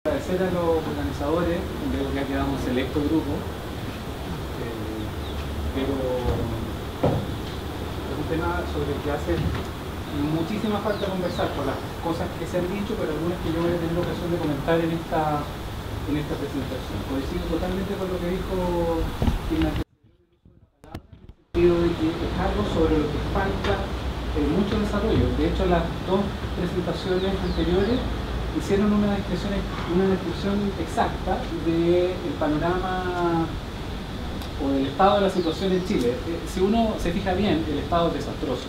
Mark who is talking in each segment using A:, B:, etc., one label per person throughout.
A: Agradecer a los organizadores, creo que ha quedado un selecto grupo, pero es un tema sobre el que hace muchísima falta conversar por las cosas que se han dicho, pero algunas que yo voy a tener ocasión de comentar en esta presentación. Coincido totalmente con lo que dijo Ignacio, en el sentido de que es algo sobre lo que falta mucho desarrollo. De hecho, las dos presentaciones anteriores hicieron una descripción exacta del panorama o del estado de la situación en Chile. Si uno se fija bien, el estado es desastroso,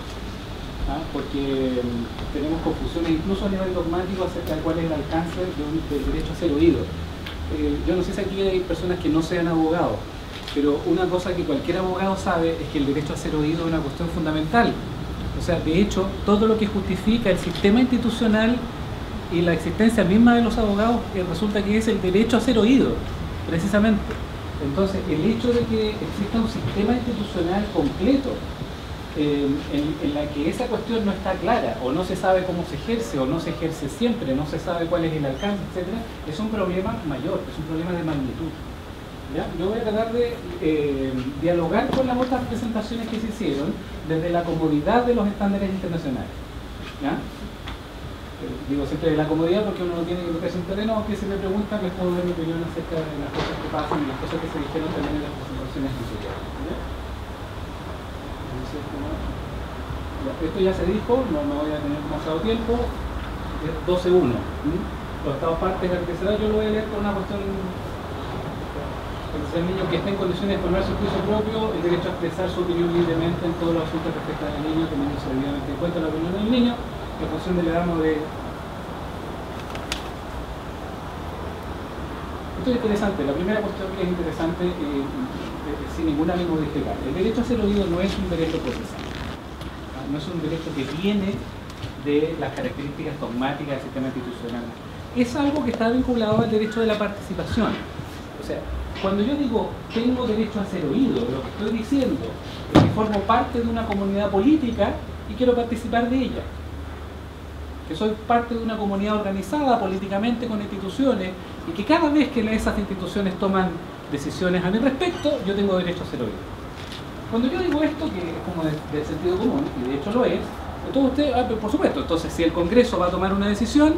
A: porque tenemos confusiones incluso a nivel dogmático acerca de cuál es el alcance del derecho a ser oído. Yo no sé si aquí hay personas que no sean abogados, pero una cosa que cualquier abogado sabe es que el derecho a ser oído es una cuestión fundamental. O sea, de hecho, todo lo que justifica el sistema institucional y la existencia misma de los abogados resulta que es el derecho a ser oído, precisamente. Entonces, el hecho de que exista un sistema institucional completo en la que esa cuestión no está clara, o no se sabe cómo se ejerce, o no se ejerce siempre, no se sabe cuál es el alcance, etc., es un problema mayor, es un problema de magnitud. ¿Ya? Yo voy a tratar de dialogar con las otras presentaciones que se hicieron desde la comodidad de los estándares internacionales. ¿Ya? Digo siempre de la comodidad porque uno no tiene que tocarse un terreno, aunque se me preguntan, les puedo dar mi opinión acerca de las cosas que pasan y las cosas que se dijeron también en las presentaciones anteriores. Esto ya se dijo, no me voy a tener demasiado tiempo. 12.1. Los estados partes caracterizados, yo lo voy a leer por una cuestión. El niño que esté en condiciones de formar su juicio propio, el derecho a expresar su opinión libremente en todos los asuntos que afectan al niño, teniendo debidamente en cuenta la opinión del niño, en función de la edad de... Esto es interesante. La primera cuestión que es interesante, sin ningún ánimo de explicar. El derecho a ser oído no es un derecho procesal. No es un derecho que viene de las características dogmáticas del sistema institucional. Es algo que está vinculado al derecho de la participación. O sea, cuando yo digo tengo derecho a ser oído, lo que estoy diciendo es que formo parte de una comunidad política y quiero participar de ella. Que soy parte de una comunidad organizada políticamente con instituciones y que cada vez que esas instituciones toman decisiones a mi respecto, yo tengo derecho a ser oído. Cuando yo digo esto, que es como del sentido común, y de hecho lo es, entonces usted, por supuesto, entonces si el Congreso va a tomar una decisión,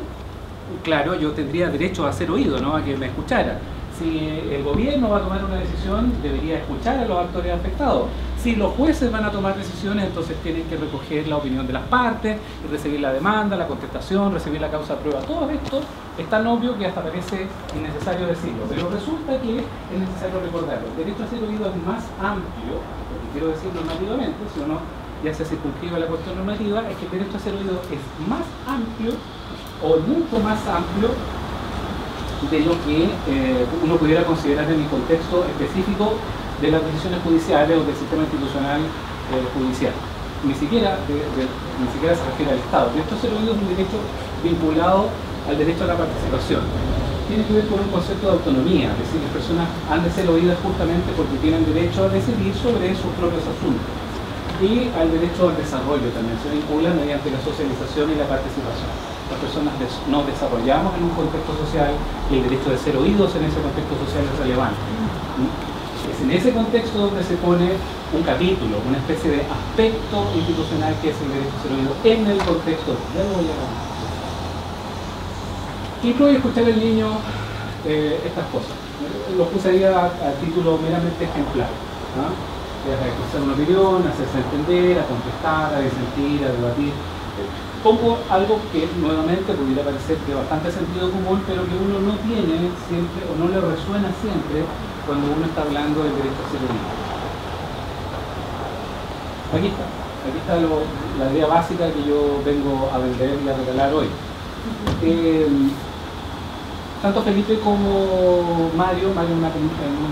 A: claro, yo tendría derecho a ser oído, ¿no? A que me escuchara. Si el gobierno va a tomar una decisión, debería escuchar a los actores afectados. Si los jueces van a tomar decisiones, entonces tienen que recoger la opinión de las partes, y recibir la demanda, la contestación, recibir la causa de prueba. Todo esto es tan obvio que hasta parece innecesario decirlo, pero resulta que es necesario recordarlo. El derecho a ser oído es más amplio, lo que quiero decir normativamente, si uno ya se circunscribe a la cuestión normativa, es que el derecho a ser oído es más amplio, o mucho más amplio, de lo que uno pudiera considerar en el contexto específico de las decisiones judiciales o del sistema institucional judicial. Ni siquiera se refiere al Estado. El derecho a ser oído es un derecho vinculado al derecho a la participación. Tiene que ver con un concepto de autonomía, es decir, las personas han de ser oídas justamente porque tienen derecho a decidir sobre sus propios asuntos. Y al derecho al desarrollo también se vincula mediante la socialización y la participación. Las personas nos desarrollamos en un contexto social y el derecho de ser oídos en ese contexto social es relevante. Es en ese contexto donde se pone un capítulo, una especie de aspecto institucional que es el derecho a ser oído en el contexto. Ya lo voy a ver. ¿Qué incluye escuchar al niño estas cosas? Lo puse ahí a título meramente ejemplar. A expresar una opinión, a hacerse entender, a contestar, a disentir, a debatir. Pongo algo que nuevamente pudiera parecer de bastante sentido común, pero que uno no tiene siempre o no le resuena siempre cuando uno está hablando del derecho a ser oído. Aquí está la idea básica que yo vengo a vender y a regalar hoy. Tanto Felipe como Mario en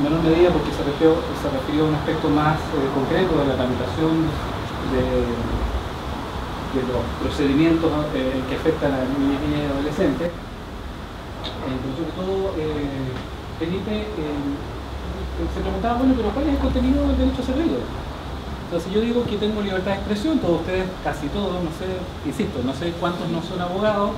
A: menor medida porque se refirió a un aspecto más concreto de la tramitación de los procedimientos que afectan a niñas y adolescentes. Pero sobre todo Felipe se preguntaba, bueno, pero ¿cuál es el contenido del derecho a ser oído? Entonces yo digo que tengo libertad de expresión, todos ustedes, casi todos, no sé, insisto, no sé cuántos no son abogados,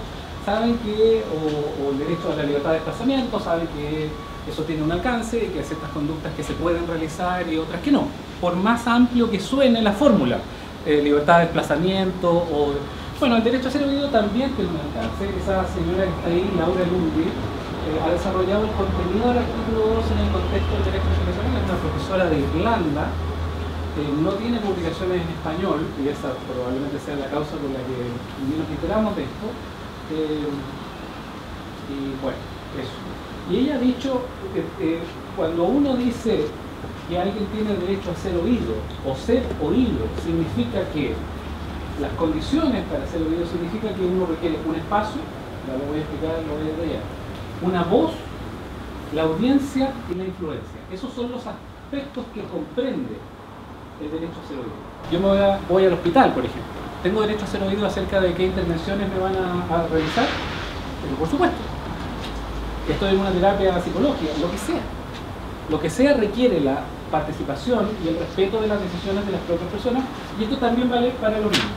A: saben que, o el derecho a la libertad de desplazamiento, saben que eso tiene un alcance y que hay ciertas conductas que se pueden realizar y otras que no, por más amplio que suene la fórmula. Libertad de desplazamiento o... Bueno, el derecho a ser oído también tiene un alcance. Esa señora que está ahí, Laura Lundi, ha desarrollado el contenido del artículo 2 en el contexto del derecho internacional. Es una profesora de Irlanda, no tiene publicaciones en español, y esa probablemente sea la causa por la que ni nos enteramos de esto. Y bueno, eso. Y ella ha dicho que cuando uno dice que alguien tiene derecho a ser oído o ser oído, significa que las condiciones para ser oído significa que uno requiere un espacio, ya lo voy a explicar, lo voy a detallar, una voz, la audiencia y la influencia. Esos son los aspectos que comprende el derecho a ser oído. Yo voy al hospital, por ejemplo. ¿Tengo derecho a ser oído acerca de qué intervenciones me van a realizar? Pero por supuesto. Estoy en una terapia psicológica, lo que sea. Lo que sea requiere la participación y el respeto de las decisiones de las propias personas, y esto también vale para los niños.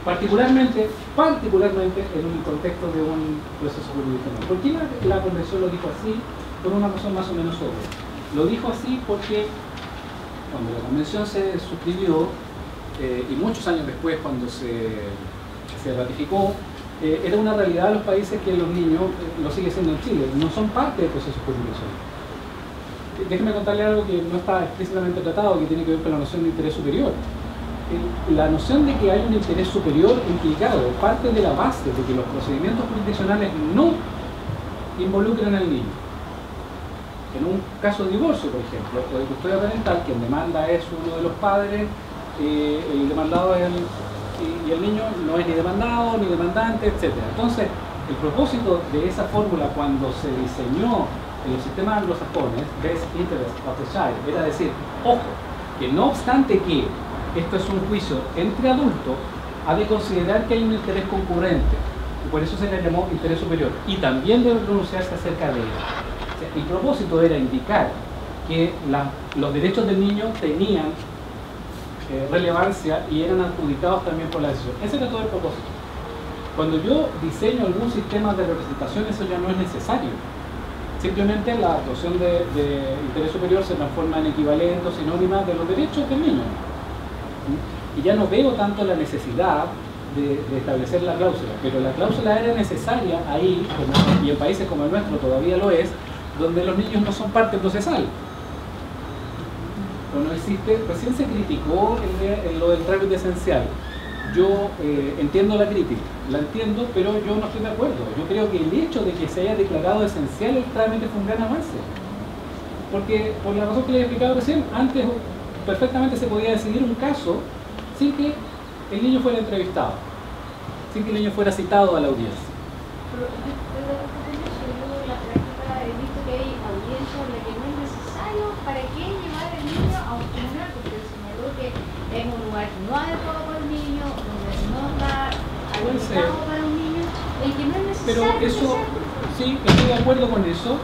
A: Particularmente en un contexto de un proceso jurídico. ¿Por qué la Convención lo dijo así? Por una razón más o menos obvia. Lo dijo así porque cuando la Convención se suscribió, y muchos años después cuando se ratificó, era una realidad de los países que los niños, lo sigue siendo en Chile, no son parte del proceso jurídico. Déjenme contarle algo que no está explícitamente tratado, que tiene que ver con la noción de interés superior. La noción de que hay un interés superior implicado parte de la base de que los procedimientos jurisdiccionales no involucran al niño. En un caso de divorcio, por ejemplo, o de custodia parental, quien demanda es uno de los padres, el demandado es y el niño no es ni demandado, ni demandante, etc. Entonces, el propósito de esa fórmula cuando se diseñó en los sistemas anglosajones, best interest of the child, era decir, ojo, que no obstante que esto es un juicio entre adultos, ha de considerar que hay un interés concurrente, y por eso se le llamó interés superior, y también debe pronunciarse acerca de él. O sea, el propósito era indicar que los derechos del niño tenían relevancia y eran adjudicados también por la decisión. Ese era todo el propósito. Cuando yo diseño algún sistema de representación, eso ya no es necesario. Simplemente la actuación de interés superior se transforma en equivalente o sinónima de los derechos del niño. Y ya no veo tanto la necesidad de establecer la cláusula, pero la cláusula era necesaria ahí, y en países como el nuestro todavía lo es, donde los niños no son parte procesal. Pero no existe, recién se criticó lo del trámite esencial. Yo entiendo la crítica, la entiendo, pero yo no estoy de acuerdo. Yo creo que el hecho de que se haya declarado esencial el trámite fue un gran avance. Porque, por la razón que les he explicado recién, antes perfectamente se podía decidir un caso sin que el niño fuera entrevistado, sin que el niño fuera citado a la audiencia.
B: Pero yo en la práctica he visto que hay audiencias en las que no es necesario para qué llevar al niño a un tribunal, porque el señaló que es un lugar no adecuado para un niño, donde no está habilitado para un niño, el que no es necesario.
A: Pero eso, sí, estoy de acuerdo con eso,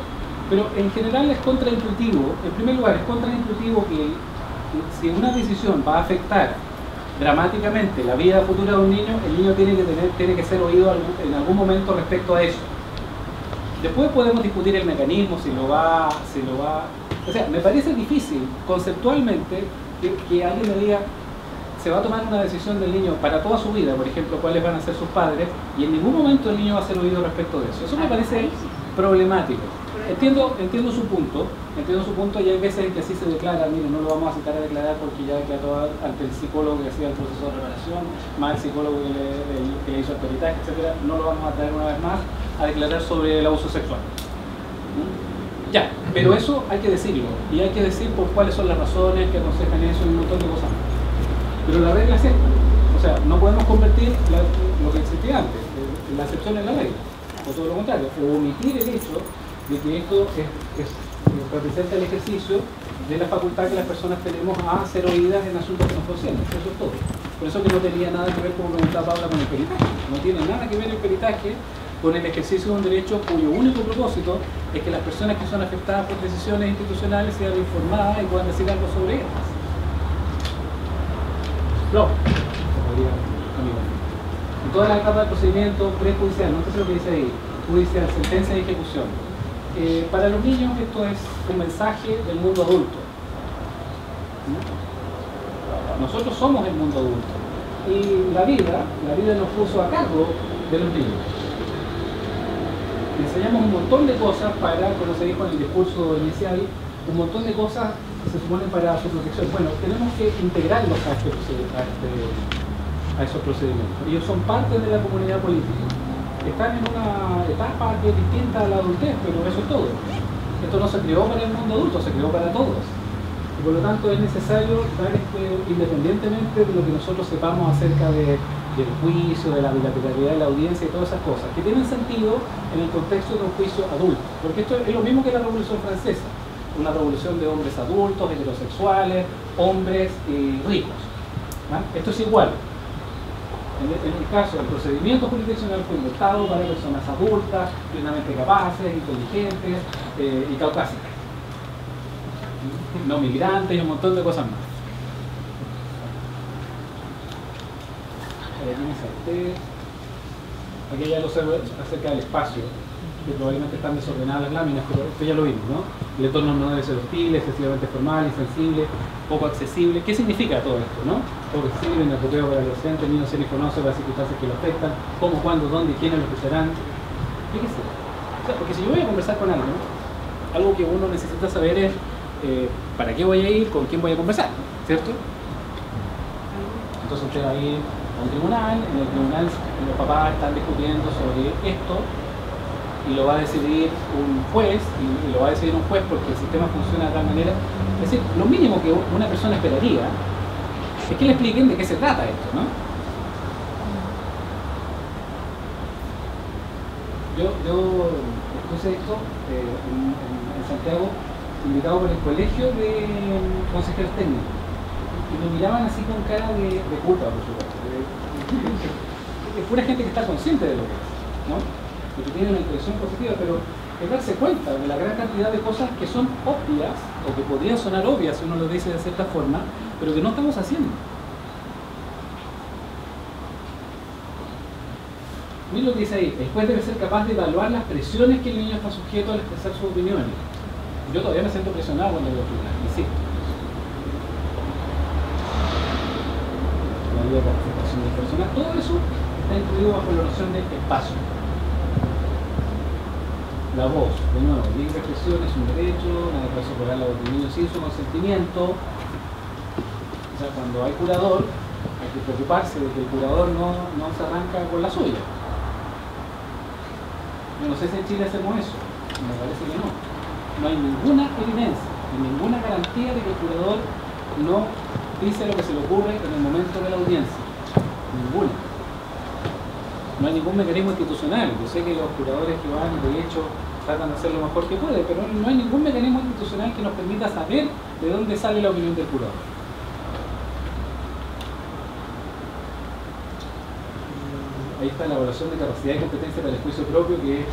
A: pero en general es contraintuitivo. En primer lugar, es contraintuitivo que si una decisión va a afectar dramáticamente la vida futura de un niño, el niño tiene que ser oído en algún momento respecto a eso. Después podemos discutir el mecanismo, si lo va... O sea, me parece difícil conceptualmente que alguien me diga se va a tomar una decisión del niño para toda su vida, por ejemplo, cuáles van a ser sus padres, y en ningún momento el niño va a ser oído respecto de eso. Eso me parece problemático. Entiendo su punto, y hay veces en que así se declara, mire, no lo vamos a citar a declarar porque ya declaró ante el psicólogo que hacía el proceso de reparación, más el psicólogo que le hizo el peritaje, etc. No lo vamos a traer una vez más a declarar sobre el abuso sexual. Ya, pero eso hay que decirlo, y hay que decir por cuáles son las razones que aconsejan eso y un montón de cosas más. Pero la regla es esta, o sea, no podemos convertir lo que existía antes, la excepción en la regla, o todo lo contrario, o omitir el hecho de que esto representa el ejercicio de la facultad que las personas tenemos a ser oídas en asuntos que nos conciernen. Eso es todo. Por eso que no tenía nada que ver, como preguntaba Paula, con el peritaje. No tiene nada que ver el peritaje con el ejercicio de un derecho cuyo único propósito es que las personas que son afectadas por decisiones institucionales sean informadas y puedan decir algo sobre ellas. No. En toda la etapa del procedimiento prejudicial, no sé lo que dice ahí, judicial, sentencia de ejecución. Para los niños esto es un mensaje del mundo adulto. Nosotros somos el mundo adulto. Y la vida nos puso a cargo de los niños. Le enseñamos un montón de cosas para, como se dijo en el discurso inicial, un montón de cosas que se suponen para su protección. Bueno, tenemos que integrarlos a esos procedimientos. Ellos son parte de la comunidad política. Están en una etapa que es distinta a la adultez, pero eso es todo. Esto no se creó para el mundo adulto, se creó para todos. Y por lo tanto es necesario dar independientemente de lo que nosotros sepamos acerca del juicio, de la bilateralidad de la audiencia y todas esas cosas, que tienen sentido en el contexto de un juicio adulto. Porque esto es lo mismo que la Revolución Francesa, una revolución de hombres adultos, heterosexuales, hombres ricos. ¿Ah? Esto es igual. En el caso del procedimiento jurisdiccional fue inventado para personas adultas, plenamente capaces, inteligentes y caucásicas. No migrantes y un montón de cosas más. Aquí hay algo acerca del espacio, que probablemente están desordenadas las láminas, pero esto ya lo vimos, ¿no? El entorno no debe ser hostil, excesivamente formal, insensible, poco accesible. ¿Qué significa todo esto, no? Poco accesible, inapropiado para el docente, el niño ser informado sobre las circunstancias que lo afectan, cómo, cuándo, dónde y quiénes lo escucharán. Fíjese. O sea, porque si yo voy a conversar con alguien, algo que uno necesita saber es para qué voy a ir, con quién voy a conversar, ¿cierto? Entonces usted va a ir a un tribunal, en el tribunal los papás están discutiendo sobre esto y lo va a decidir un juez, y lo va a decidir un juez porque el sistema funciona de tal manera. Es decir, lo mínimo que una persona esperaría es que le expliquen de qué se trata esto, ¿no? Yo puse esto en Santiago, invitado por el colegio de consejeros técnicos, y me miraban así con cara de culpa, por supuesto. Es pura gente que está consciente de lo que es, ¿no? Y que tiene una impresión positiva, pero es darse cuenta de la gran cantidad de cosas que son obvias, o que podrían sonar obvias si uno lo dice de cierta forma, pero que no estamos haciendo. Miren lo que dice ahí: el juez debe ser capaz de evaluar las presiones que el niño está sujeto al expresar sus opiniones. Yo todavía me siento presionado cuando veo tribunal, insisto. La ley de participación del personal, todo eso está incluido bajo la noción de espacio. La voz, de nuevo, libre expresión es un derecho, nadie puede soportar la voz del niño sin su consentimiento. O sea, cuando hay curador, hay que preocuparse de que el curador no se arranca con la suya. Yo no sé si en Chile hacemos eso, me parece que no. No hay ninguna evidencia, ni ninguna garantía de que el curador no dice lo que se le ocurre en el momento de la audiencia. Ninguna. No hay ningún mecanismo institucional. Yo sé que los curadores que van, de hecho, tratan de hacer lo mejor que puede, pero no hay ningún mecanismo institucional que nos permita saber de dónde sale la opinión del curador. Ahí está la evaluación de capacidad y competencia para el juicio propio, que es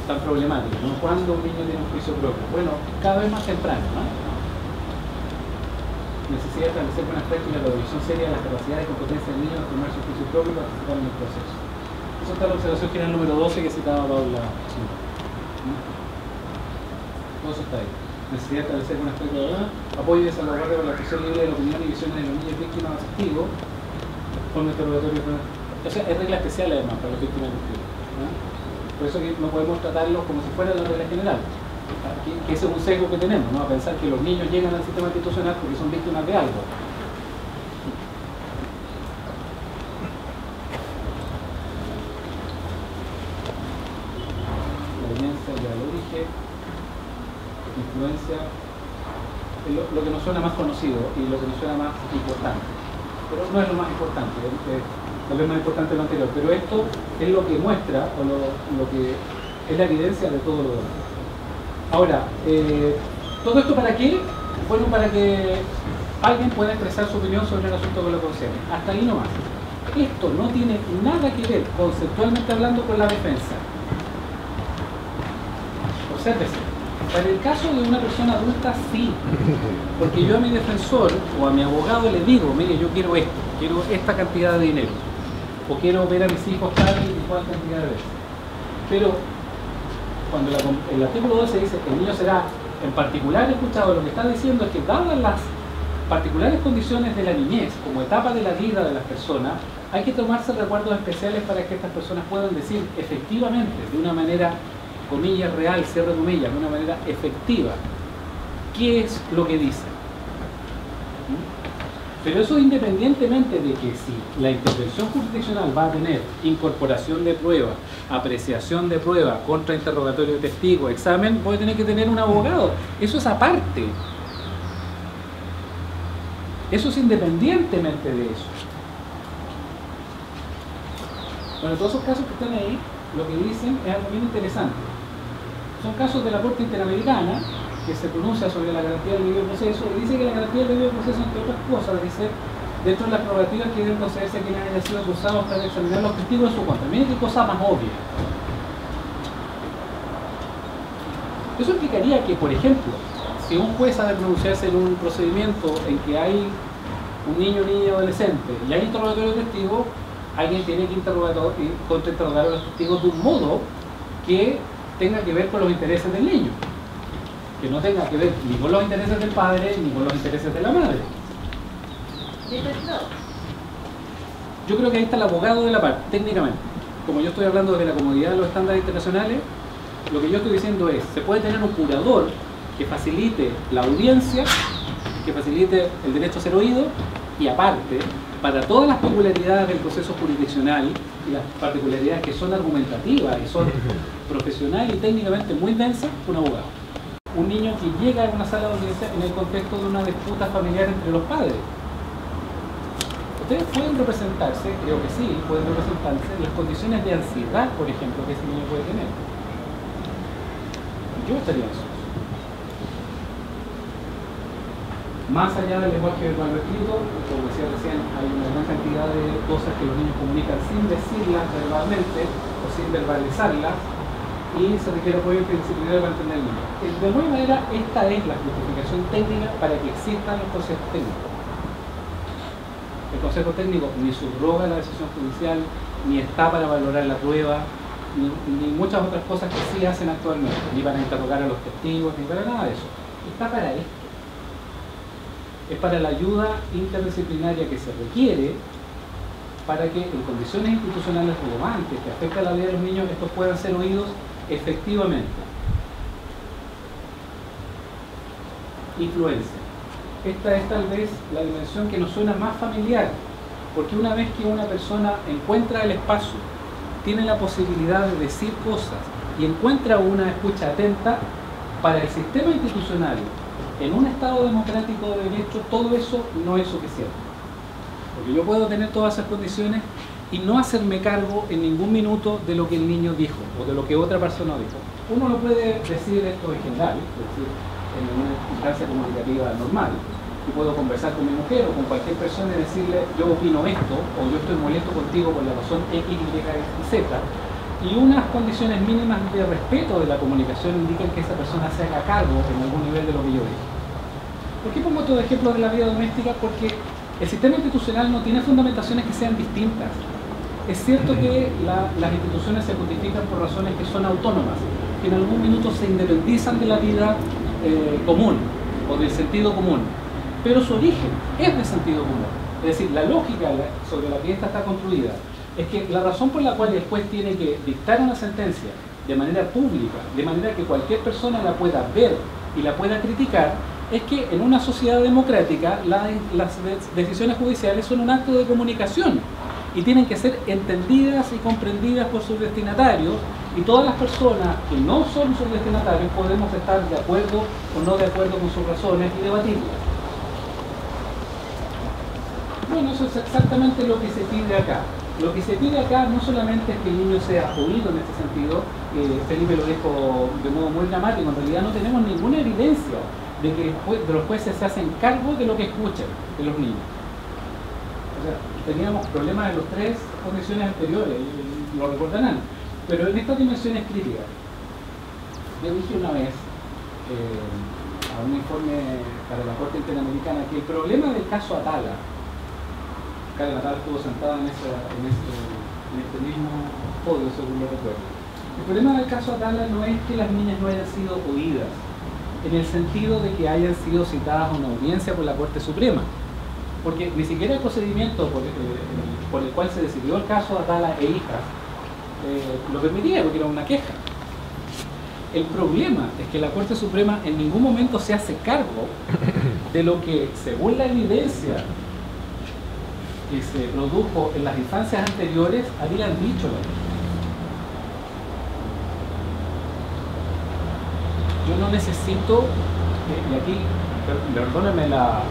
A: tan problemático, ¿no? ¿Cuándo un niño tiene un juicio propio? Bueno, cada vez más temprano, ¿no? Necesidad de establecer buenas prácticas de la evaluación seria de las capacidades y competencias del niño de formar su juicio propio y participar en el proceso. Eso está en la observación general número 12 que citaba Paula. Todo eso está ahí. Necesidad de establecer buenas prácticas, apoyo y salvaguardia para la expresión libre de la opinión y visiones de los niños víctimas o testigos, forma interrogatorio. O sea, es regla especial además para los víctimas y testigos. Por eso que no podemos tratarlos como si fuera la regla general. Que ese es un sesgo que tenemos, ¿no? A pensar que los niños llegan al sistema institucional porque son víctimas de algo. La evidencia del origen, influencia, lo que nos suena más conocido y lo que nos suena más importante. Pero no es lo más importante. Tal vez más importante lo anterior, pero esto es lo que muestra o lo que es la evidencia de todo lo demás. Ahora, ¿todo esto para qué? Bueno, para que alguien pueda expresar su opinión sobre el asunto que lo concierne. Hasta ahí nomás. Esto no tiene nada que ver, conceptualmente hablando, con la defensa. Obsérvese. Para el caso de una persona adulta, sí. Porque yo a mi defensor o a mi abogado le digo: mire, yo quiero esto, quiero esta cantidad de dinero. o quiero ver a mis hijos tal y cual cantidad de veces. Pero cuando el artículo 12 dice que el niño será en particular escuchado, lo que está diciendo es que dadas las particulares condiciones de la niñez como etapa de la vida de las personas, hay que tomarse recuerdos especiales para que estas personas puedan decir efectivamente, de una manera, comillas, real, cierre comillas, de una manera efectiva, qué es lo que dicen. Pero eso independientemente de que si la intervención jurisdiccional va a tener incorporación de prueba, apreciación de prueba, contrainterrogatorio de testigo, examen, voy a tener que tener un abogado. Eso es aparte. Eso es independientemente de eso. Bueno, todos esos casos que están ahí, lo que dicen es algo bien interesante. Son casos de la Corte Interamericana que se pronuncia sobre la garantía del debido proceso y dice que la garantía del debido proceso, entre otras cosas, dice dentro de las prerrogativas que deben concederse a quienes hayan sido acusados para examinar los testigos en su contra. Miren qué cosa más obvia. Eso implicaría que, por ejemplo, si un juez ha de pronunciarse en un procedimiento en que hay un niño o niña adolescente y hay interrogatorio de testigos, alguien tiene que contrainterrogar a los testigos de un modo que tenga que ver con los intereses del niño, que no tenga que ver ni con los intereses del padre ni con los intereses de la madre. Yo creo que ahí está el abogado de la parte, técnicamente. Como yo estoy hablando de la comodidad de los estándares internacionales, lo que yo estoy diciendo es, se puede tener un curador que facilite la audiencia, que facilite el derecho a ser oído, y aparte, para todas las peculiaridades del proceso jurisdiccional y las particularidades que son argumentativas y son profesional y técnicamente muy densas, un abogado. Un niño que llega a una sala de audiencia en el contexto de una disputa familiar entre los padres. Ustedes pueden representarse, creo que sí, pueden representarse las condiciones de ansiedad, por ejemplo, que ese niño puede tener. Yo estaría ansioso. Más allá del lenguaje verbal o escrito, como decía recién, hay una gran cantidad de cosas que los niños comunican sin decirlas verbalmente o sin verbalizarlas, y se requiere apoyo interdisciplinario para entender el niño. De alguna manera, esta es la justificación técnica para que existan los consejos técnicos. El consejo técnico ni subroga la decisión judicial, ni está para valorar la prueba, ni muchas otras cosas que sí hacen actualmente, ni para interrogar a los testigos, ni para nada de eso. Está para esto. Es para la ayuda interdisciplinaria que se requiere para que en condiciones institucionales relevantes que afectan la vida de los niños, estos puedan ser oídos efectivamente. Influencia. Esta es tal vez la dimensión que nos suena más familiar, porque una vez que una persona encuentra el espacio, tiene la posibilidad de decir cosas y encuentra una escucha atenta, para el sistema institucional, en un Estado democrático de derecho, todo eso no es suficiente. Porque yo puedo tener todas esas condiciones y no hacerme cargo en ningún minuto de lo que el niño dijo o de lo que otra persona dijo. Uno no puede decir esto en general, es decir, en una instancia comunicativa normal. Yo puedo conversar con mi mujer o con cualquier persona y decirle, yo opino esto, o yo estoy molesto contigo por la razón X, Y y Z. Y unas condiciones mínimas de respeto de la comunicación indican que esa persona se haga cargo en algún nivel de lo que yo digo. ¿Por qué pongo todo ejemplo de la vida doméstica? Porque el sistema institucional no tiene fundamentaciones que sean distintas. Es cierto que las instituciones se justifican por razones que son autónomas, que en algún minuto se independizan de la vida común o del sentido común, pero su origen es de sentido común. Es decir, la lógica sobre la que esta está construida es que la razón por la cual el juez tiene que dictar una sentencia de manera pública, de manera que cualquier persona la pueda ver y la pueda criticar, es que en una sociedad democrática las decisiones judiciales son un acto de comunicación y tienen que ser entendidas y comprendidas por sus destinatarios, y todas las personas que no son sus destinatarios podemos estar de acuerdo o no de acuerdo con sus razones y debatirlas. Bueno, eso es exactamente lo que se pide acá. Lo que se pide acá no solamente es que el niño sea oído en este sentido, Felipe lo dijo de modo muy dramático, en realidad no tenemos ninguna evidencia de que los jueces se hacen cargo de lo que escuchan de los niños. O sea, teníamos problemas en las tres condiciones anteriores, y lo recordarán, pero en estas dimensiones críticas. Yo dije una vez a un informe para la Corte Interamericana que el problema del caso Atala, Karen Atala estuvo sentada en ese en este mismo podio, según lo recuerdo. El problema del caso Atala no es que las niñas no hayan sido oídas, en el sentido de que hayan sido citadas a una audiencia por la Corte Suprema, porque ni siquiera el procedimiento por el cual se decidió el caso Atala e hijas lo permitía, porque era una queja. El problema es que la Corte Suprema en ningún momento se hace cargo de lo que, según la evidencia que se produjo en las instancias anteriores, habían dicho la ley. Yo no necesito, y aquí, perdónenme la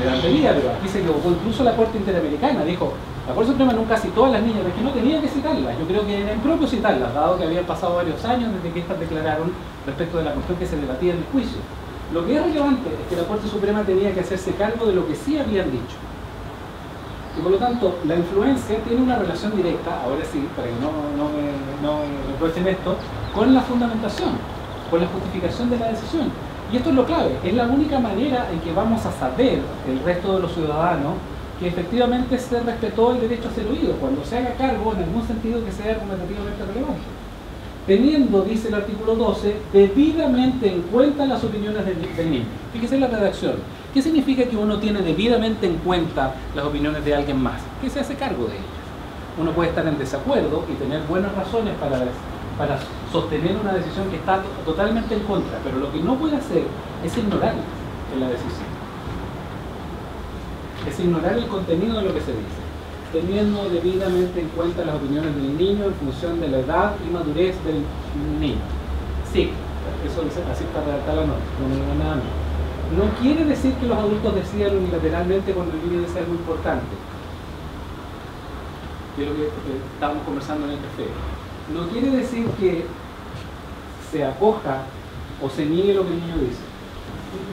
A: pedantería, pero aquí se equivocó incluso la Corte Interamericana, dijo, la Corte Suprema nunca citó a las niñas, es que no tenía que citarlas, yo creo que era impropio citarlas, dado que habían pasado varios años desde que estas declararon respecto de la cuestión que se debatía en el juicio. Lo que es relevante es que la Corte Suprema tenía que hacerse cargo de lo que sí habían dicho. Y por lo tanto, la influencia tiene una relación directa, ahora sí, para que no me reprochen esto, con la fundamentación, con la justificación de la decisión. Y esto es lo clave, es la única manera en que vamos a saber, el resto de los ciudadanos, que efectivamente se respetó el derecho a ser oído, cuando se haga cargo en algún sentido que sea argumentativamente relevante. Teniendo, dice el artículo 12, debidamente en cuenta las opiniones del niño. Fíjese en la redacción. ¿Qué significa que uno tiene debidamente en cuenta las opiniones de alguien más? Que se hace cargo de ellas. Uno puede estar en desacuerdo y tener buenas razones para sostener una decisión que está totalmente en contra, pero lo que no puede hacer es ignorar en la decisión. Es ignorar el contenido de lo que se dice, teniendo debidamente en cuenta las opiniones del niño en función de la edad y madurez del niño. Sí, eso dice, así está redactada la norma, no me diga nada más. No quiere decir que los adultos decidan unilateralmente cuando el niño desea algo importante, que es lo que estábamos conversando en el café. No quiere decir que se acoja o se niegue lo que el niño dice.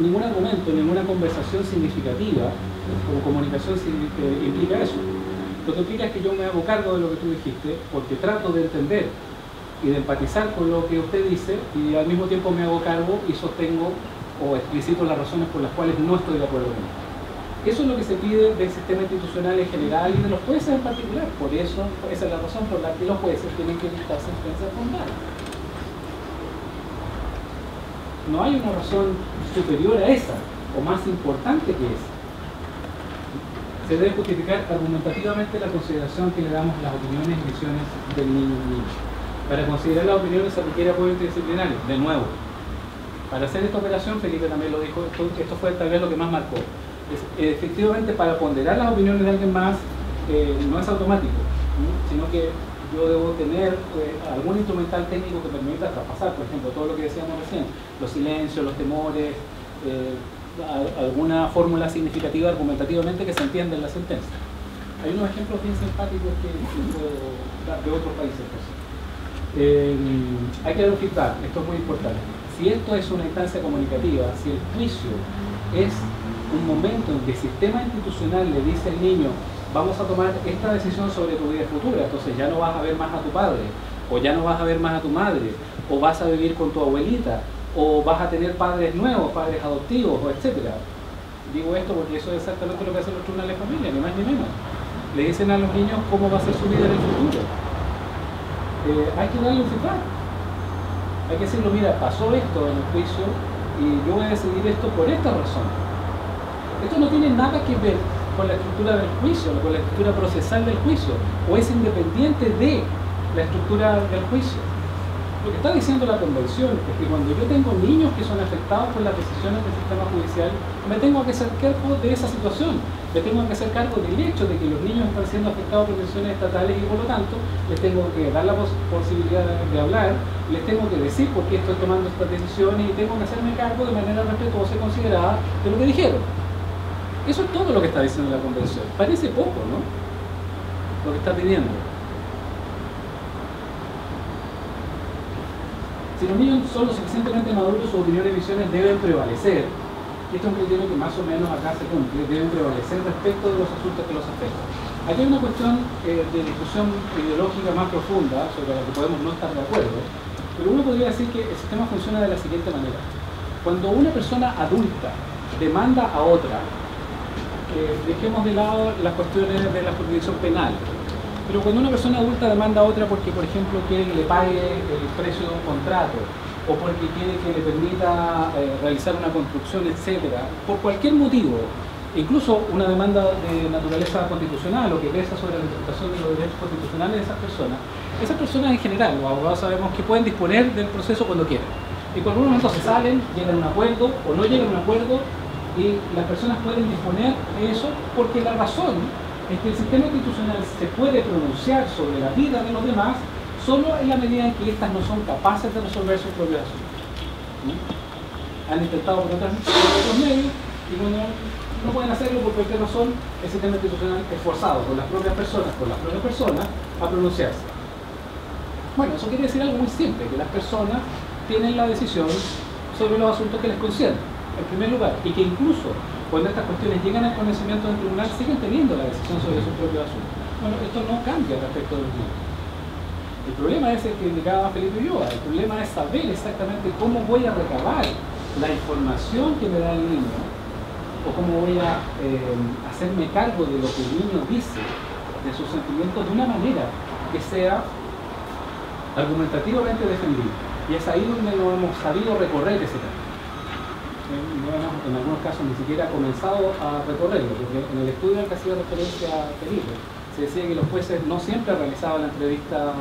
A: Ningún argumento, ninguna conversación significativa o comunicación implica eso. Lo que implica es que yo me hago cargo de lo que tú dijiste, porque trato de entender y de empatizar con lo que usted dice, y al mismo tiempo me hago cargo y sostengo o explicito las razones por las cuales no estoy de acuerdo con él. Eso es lo que se pide del sistema institucional en general y de los jueces en particular. Por eso, esa es la razón por la que los jueces tienen que dictar sentencias fundadas. No hay una razón superior a esa, o más importante que esa. Se debe justificar argumentativamente la consideración que le damos a las opiniones y visiones del niño o niña. Para considerar las opiniones se requiere apoyo interdisciplinario. De nuevo, para hacer esta operación, Felipe también lo dijo, esto fue tal vez lo que más marcó. Efectivamente, para ponderar las opiniones de alguien más no es automático, sino que yo debo tener algún instrumental técnico que permita traspasar, por ejemplo, todo lo que decíamos recién, los silencios, los temores, alguna fórmula significativa argumentativamente que se entienda en la sentencia. Hay unos ejemplos bien simpáticos que puedo dar de otros países. Hay que dar un feedback, esto es muy importante. Si esto es una instancia comunicativa, si el juicio es un momento en que el sistema institucional le dice al niño, vamos a tomar esta decisión sobre tu vida futura, entonces ya no vas a ver más a tu padre, o ya no vas a ver más a tu madre, o vas a vivir con tu abuelita, o vas a tener padres nuevos, padres adoptivos, o etcétera. Digo esto porque eso es exactamente lo que hacen los tribunales de familia, ni más ni menos. Le dicen a los niños cómo va a ser su vida en el futuro. Hay que darle un feedback. Hay que decirlo, mira, pasó esto en el juicio y yo voy a decidir esto por esta razón. Esto no tiene nada que ver con la estructura del juicio, con la estructura procesal del juicio, o es independiente de la estructura del juicio. Lo que está diciendo la Convención es que cuando yo tengo niños que son afectados por las decisiones del sistema judicial, me tengo que hacer cargo de esa situación, me tengo que hacer cargo del hecho de que los niños están siendo afectados por decisiones estatales y por lo tanto les tengo que dar la posibilidad de hablar, les tengo que decir por qué estoy tomando estas decisiones y tengo que hacerme cargo de manera respetuosa y considerada de lo que dijeron. Eso es todo lo que está diciendo la Convención. Parece poco, ¿no? Lo que está pidiendo. Si los niños son lo suficientemente maduros, sus opiniones y visiones deben prevalecer. Y este es un criterio que más o menos acá se cumple, deben prevalecer respecto de los asuntos que los afectan. Aquí hay una cuestión de discusión ideológica más profunda, sobre la que podemos no estar de acuerdo, pero uno podría decir que el sistema funciona de la siguiente manera. Cuando una persona adulta demanda a otra, dejemos de lado las cuestiones de la jurisdicción penal, Pero cuando una persona adulta demanda a otra porque, por ejemplo, quiere que le pague el precio de un contrato, o porque quiere que le permita realizar una construcción, etcétera, por cualquier motivo, incluso una demanda de naturaleza constitucional o que pesa sobre la interpretación de los derechos constitucionales de esas personas en general, los abogados sabemos que pueden disponer del proceso cuando quieran. En cualquier momento se salen, llegan a un acuerdo o no llegan a un acuerdo, y las personas pueden disponer de eso porque la razón es que el sistema institucional se puede pronunciar sobre la vida de los demás solo en la medida en que éstas no son capaces de resolver sus propios asuntos. ¿Sí? Han intentado por otros medios, y cuando no pueden hacerlo por cualquier razón, el sistema institucional es forzado por las propias personas a pronunciarse. Bueno, eso quiere decir algo muy simple, que las personas tienen la decisión sobre los asuntos que les conciernen, en primer lugar, y que incluso cuando estas cuestiones llegan al conocimiento del tribunal siguen teniendo la decisión sobre sus propios asuntos. Bueno, esto no cambia respecto de los niños. El problema es el que indicaba Felipe Ulloa. El problema es saber exactamente cómo voy a recabar la información que me da el niño, o cómo voy a hacerme cargo de lo que el niño dice, de sus sentimientos, de una manera que sea argumentativamente defendible. Y es ahí donde no hemos sabido recorrer ese camino. No hemos, en algunos casos, ni siquiera comenzado a recorrerlo, porque en el estudio al que hacía referencia Felipe, se decía que los jueces no siempre realizaban la entrevista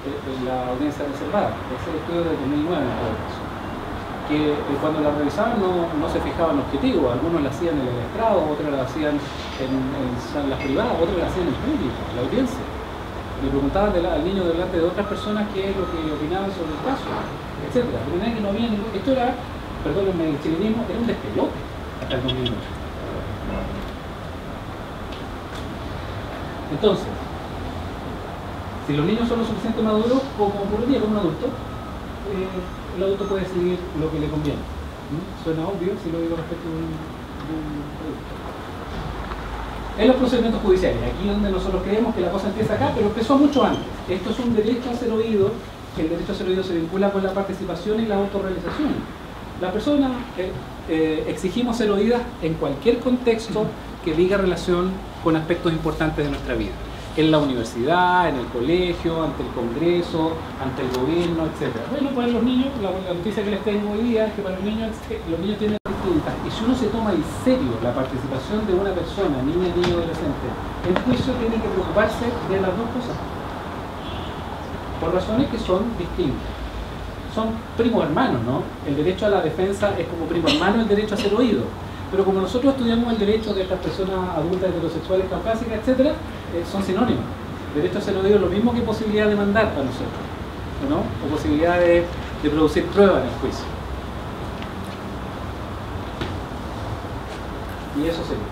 A: en la audiencia reservada. Ese estudio de 2009, en todo caso. Que cuando la revisaban no se fijaban en objetivos, algunos la hacían en el estrado, otros la hacían en salas privadas, otros la hacían en público, en la audiencia. Le preguntaban al niño delante de otras personas qué es lo que opinaban sobre el caso, etc. De manera que no había ningún... Esto era, perdónenme el chilenismo, era un despelote hasta el 2009. Entonces, si los niños son lo suficientemente maduros como por día como un adulto, el adulto puede decidir lo que le conviene. Suena obvio si lo digo respecto de un producto. En los procedimientos judiciales, aquí donde nosotros creemos que la cosa empieza acá, pero empezó mucho antes. Esto es un derecho a ser oído, que el derecho a ser oído se vincula con la participación y la autorrealización. La persona exigimos ser oídas en cualquier contexto que diga relación con aspectos importantes de nuestra vida. En la universidad, en el colegio, ante el Congreso, ante el gobierno, etc. Bueno, para los niños, la noticia que les tengo hoy día es que para los niños tienen distintas. Y si uno se toma en serio la participación de una persona, niño, adolescente, el juicio tiene que preocuparse de las dos cosas. Por razones que son distintas. Son primos hermanos, ¿no? El derecho a la defensa es como primo hermano el derecho a ser oído. Pero como nosotros estudiamos el derecho de estas personas adultas, heterosexuales, caucásicas, etc., son sinónimos. Derecho a ser oído es lo mismo que posibilidad de mandar para nosotros, ¿no? O posibilidad de producir pruebas en el juicio. Y eso sería.